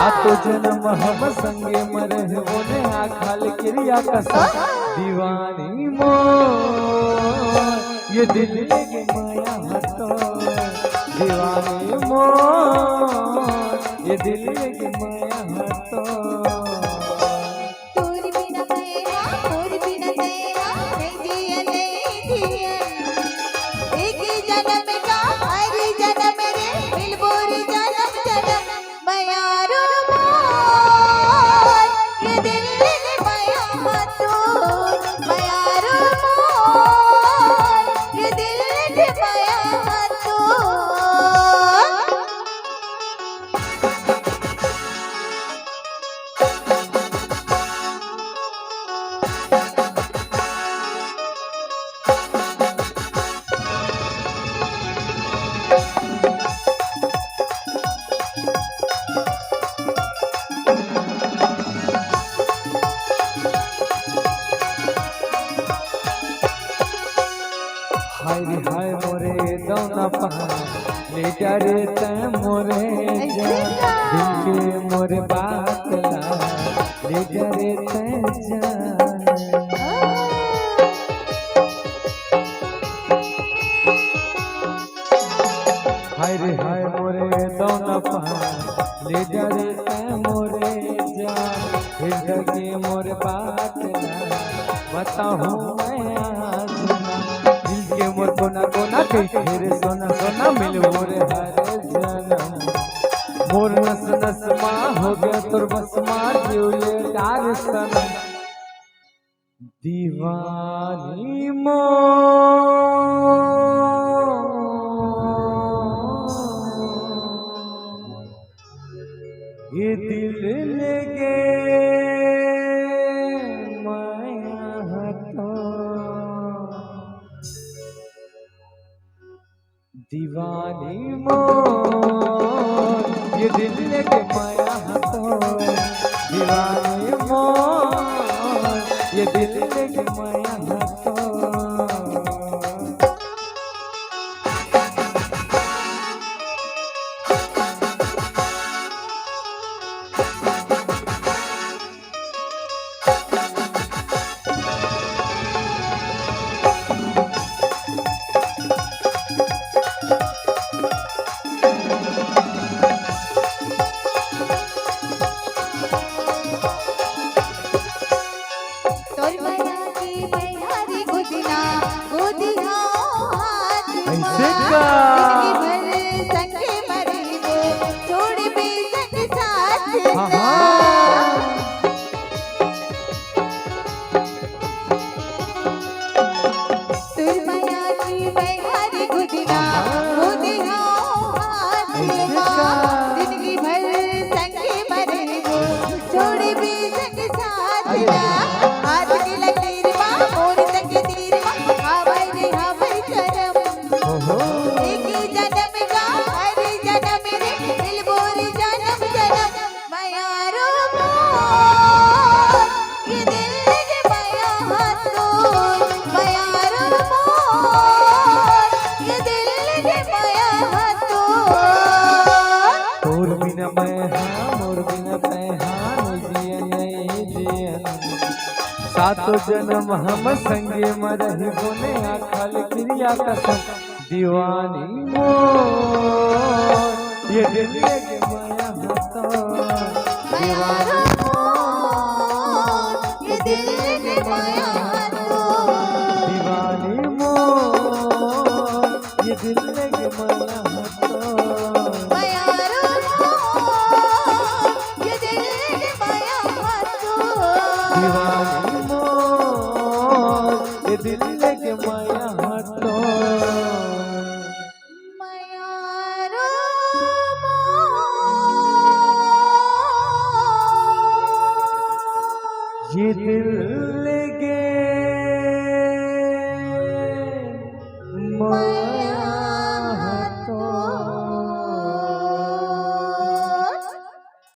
सातो जन्म हम संगे मरे बोले आखाल क्रिया कसम दीवानी मोर ये दिल लगे माया हतो दीवानी मोर ये दिल लगे माया हतो हाय हाय मोरे दौना पहाड़ ले जा रे तै मोरे जा दिल के मोरे बात ला ले जा रे तै जा हाय रे हाय मोरे दौना पहाड़ ले जा रे तै मोरे जा दिल के मोरे बात ला बताऊं मैं आज के मोर कोना कोना के फिर सोना सोना मिल मोरे हर जन्म मोर नस नस मां हो गया तुर बस मार जियो डार सनम दीवानी मोर ये दिल लगे दीवानी मोर ये दिल लगे माया हतो दीवानी मोर ये दिल लगे माया हतो सातो जन्म हम संगे मरहि बोले आखाल क्रिया कसम दीवानी मोर ये दिल लगे माया हतो दीवानी मोर ये दिल लगे माया हतो दीवानी मोर ये दिल लगे माया हतो दीवानी ये दिल लगे माया हतो ये दिल